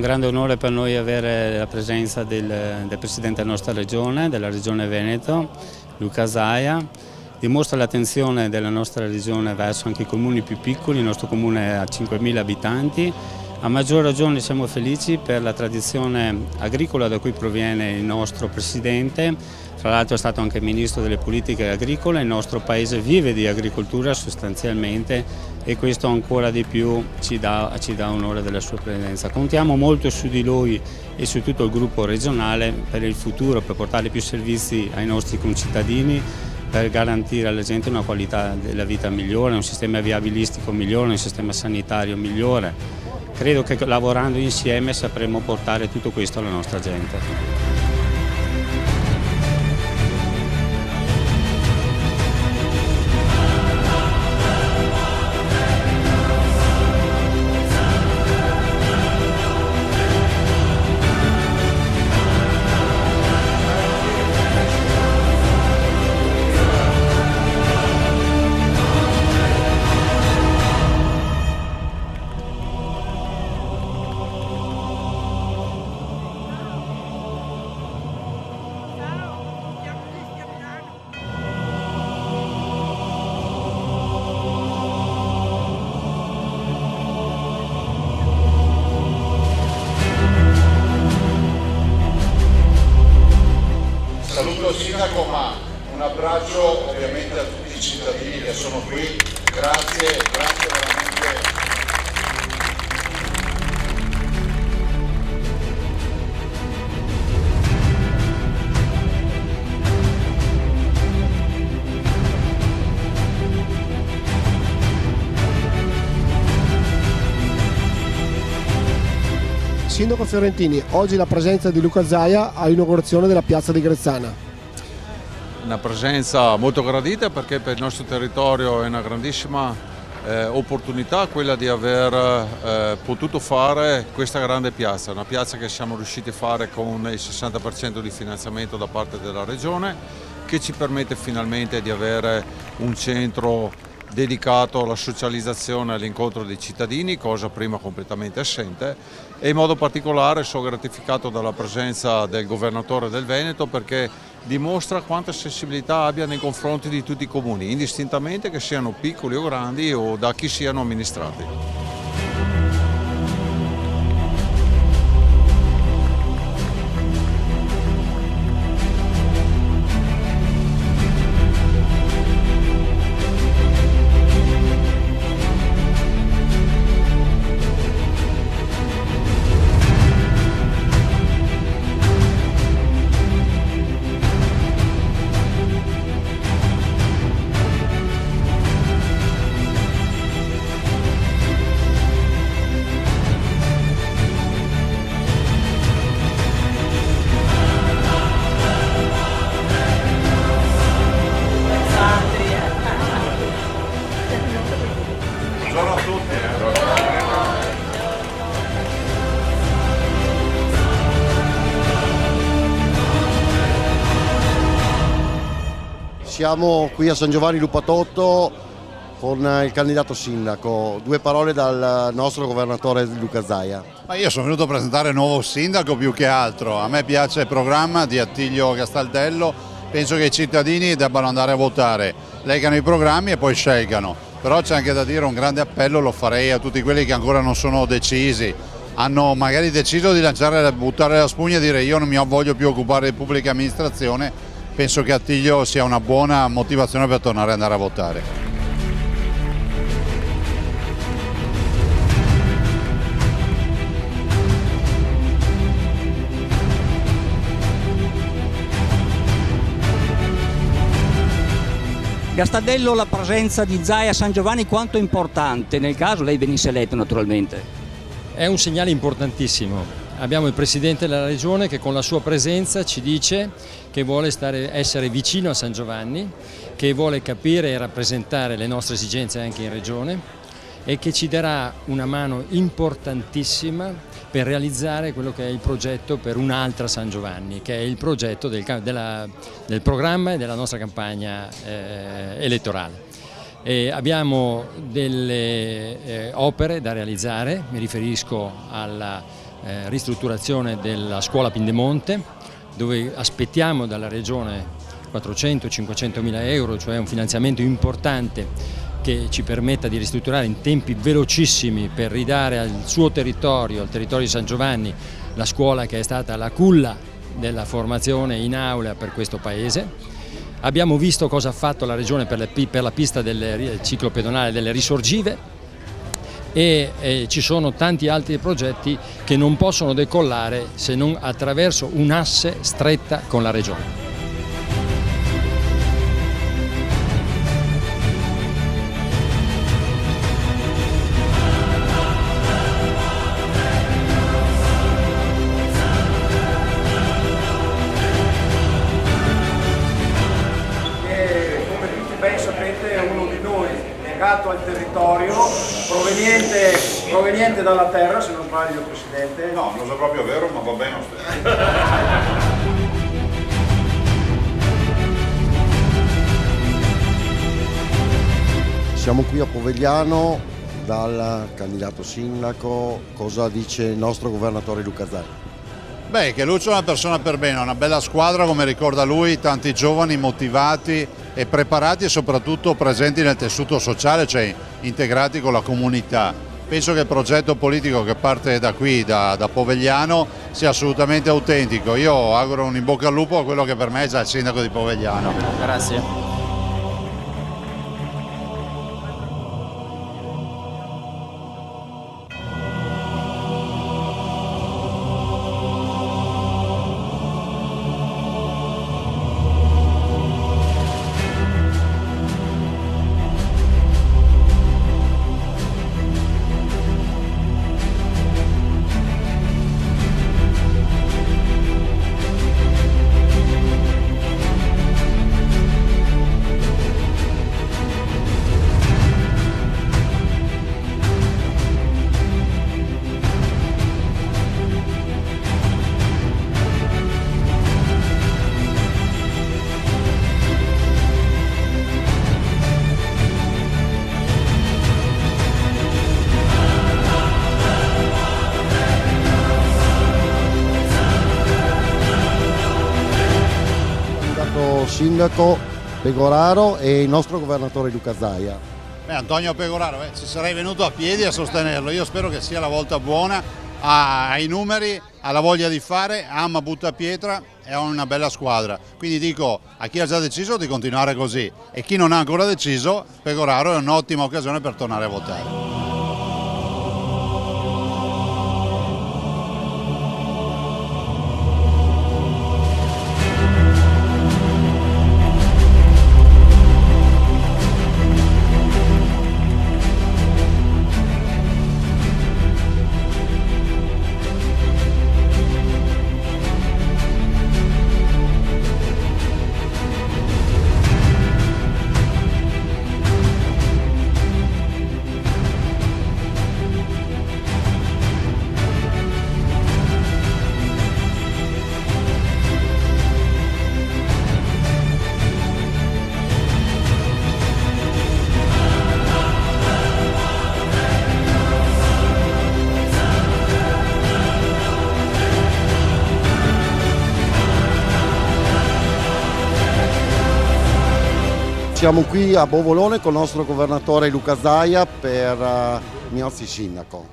grande onore per noi avere la presenza del Presidente della nostra Regione, della Regione Veneto, Luca Zaia. Dimostra l'attenzione della nostra Regione verso anche i comuni più piccoli, il nostro comune ha 5.000 abitanti. A maggior ragione siamo felici per la tradizione agricola da cui proviene il nostro Presidente. Tra l'altro è stato anche Ministro delle Politiche Agricole, il nostro Paese vive di agricoltura sostanzialmente e questo ancora di più ci dà onore della sua presenza. Contiamo molto su di lui e su tutto il gruppo regionale per il futuro, per portare più servizi ai nostri concittadini, per garantire alla gente una qualità della vita migliore, un sistema viabilistico migliore, un sistema sanitario migliore. Credo che lavorando insieme sapremo portare tutto questo alla nostra gente. Saluto il Sindaco, ma un abbraccio ovviamente a tutti i cittadini che sono qui, grazie veramente. Sindaco Fiorentini, oggi la presenza di Luca Zaia all'inaugurazione della piazza di Grezzana. Una presenza molto gradita perché per il nostro territorio è una grandissima opportunità quella di aver potuto fare questa grande piazza, una piazza che siamo riusciti a fare con il 60% di finanziamento da parte della Regione, che ci permette finalmente di avere un centro dedicato alla socializzazione e all'incontro dei cittadini, cosa prima completamente assente, e in modo particolare sono gratificato dalla presenza del governatore del Veneto perché dimostra quanta sensibilità abbia nei confronti di tutti i comuni, indistintamente che siano piccoli o grandi o da chi siano amministrati. Buongiorno a tutti. Siamo qui a San Giovanni Lupatotto con il candidato sindaco. Due parole dal nostro governatore Luca Zaia. Ma io sono venuto a presentare il nuovo sindaco più che altro. A me piace il programma di Attilio Castaldello, penso che i cittadini debbano andare a votare, leggano i programmi e poi scelgano. Però c'è anche da dire un grande appello, lo farei a tutti quelli che ancora non sono decisi, hanno magari deciso di buttare la spugna e dire io non mi voglio più occupare di pubblica amministrazione. Penso che Attilio sia una buona motivazione per tornare ad andare a votare. Castaldello, la presenza di Zaia a San Giovanni quanto è importante nel caso lei venisse eletto naturalmente? È un segnale importantissimo. Abbiamo il Presidente della Regione che con la sua presenza ci dice che vuole essere vicino a San Giovanni, che vuole capire e rappresentare le nostre esigenze anche in Regione e che ci darà una mano importantissima per realizzare quello che è il progetto per un'altra San Giovanni, che è il progetto del programma e della nostra campagna elettorale. Abbiamo delle opere da realizzare, mi riferisco alla ristrutturazione della scuola Pindemonte, dove aspettiamo dalla Regione 400-500 mila euro, cioè un finanziamento importante che ci permetta di ristrutturare in tempi velocissimi per ridare al suo territorio, al territorio di San Giovanni, la scuola che è stata la culla della formazione in aula per questo paese. Abbiamo visto cosa ha fatto la Regione per la pista del ciclo pedonale delle risorgive e ci sono tanti altri progetti che non possono decollare se non attraverso un'asse stretta con la Regione. Legato al territorio, proveniente dalla terra, se non sbaglio Presidente. No, non so proprio vero, ma va bene lo stesso. Siamo qui a Povegliano dal candidato sindaco, cosa dice il nostro governatore Luca Zaia? Beh, che Lucio è una persona per bene, ha una bella squadra come ricorda lui, tanti giovani motivati e preparati e soprattutto presenti nel tessuto sociale, cioè integrati con la comunità. Penso che il progetto politico che parte da qui, da Povegliano, sia assolutamente autentico. Io auguro un in bocca al lupo a quello che per me è già il sindaco di Povegliano. Grazie. Sindaco Pegoraro e il nostro governatore Luca Zaia. Antonio Pegoraro, ci sarei venuto a piedi a sostenerlo, io spero che sia la volta buona, ha i numeri, ha la voglia di fare, ama butta pietra e ha una bella squadra, quindi dico a chi ha già deciso di continuare così e chi non ha ancora deciso, Pegoraro è un'ottima occasione per tornare a votare. Siamo qui a Bovolone con il nostro governatore Luca Zaia per Miozzi sindaco.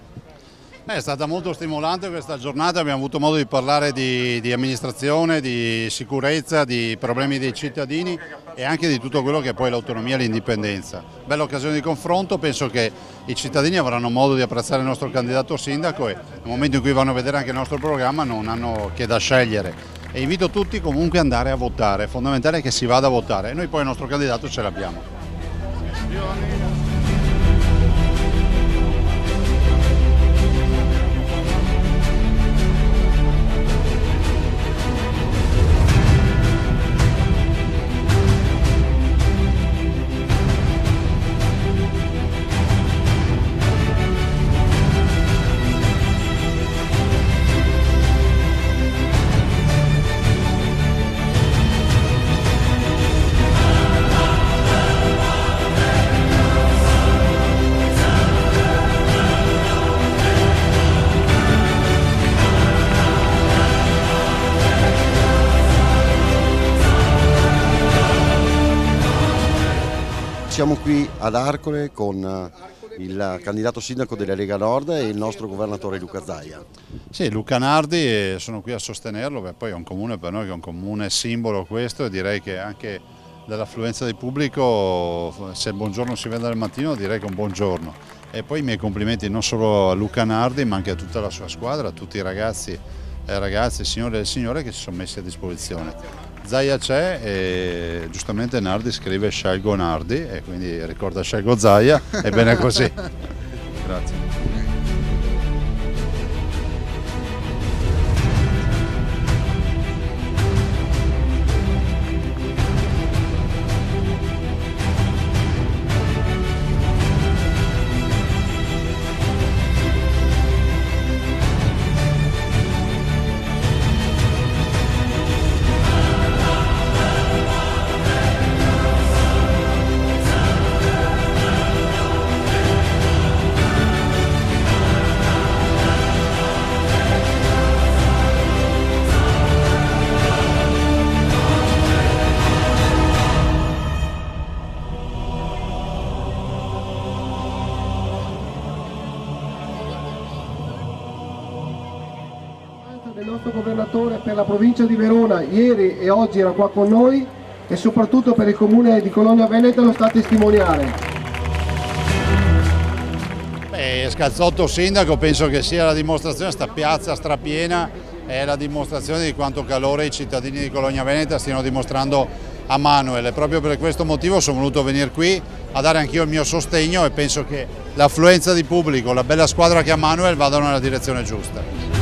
È stata molto stimolante questa giornata, abbiamo avuto modo di parlare di amministrazione, di sicurezza, di problemi dei cittadini e anche di tutto quello che è poi l'autonomia e l'indipendenza. Bella occasione di confronto, penso che i cittadini avranno modo di apprezzare il nostro candidato sindaco e nel momento in cui vanno a vedere anche il nostro programma non hanno che da scegliere. E invito tutti comunque ad andare a votare, è fondamentale che si vada a votare e noi poi il nostro candidato ce l'abbiamo. siamo qui ad Arcole con il candidato sindaco della Lega Nord e il nostro governatore Luca Zaia. Sì, Luca Nardi, sono qui a sostenerlo, perché poi è un comune per noi che è un comune simbolo questo, e direi che anche dall'affluenza di pubblico, se il buongiorno si vede al mattino, direi che è un buongiorno. E poi i miei complimenti non solo a Luca Nardi ma anche a tutta la sua squadra, a tutti i ragazzi e ragazze, signore e signore che si sono messi a disposizione. Zaia c'è e giustamente Nardi scrive scelgo Nardi e quindi ricorda scelgo Zaia, è bene così. Grazie. Del nostro governatore per la provincia di Verona ieri e oggi era qua con noi e soprattutto per il comune di Cologna Veneta lo sta a testimoniare. Scazzotto sindaco, penso che sia la dimostrazione, sta piazza strapiena è la dimostrazione di quanto calore i cittadini di Cologna Veneta stiano dimostrando a Manuel, e proprio per questo motivo sono voluto venire qui a dare anch'io il mio sostegno e penso che l'affluenza di pubblico, la bella squadra che ha Manuel vadano nella direzione giusta.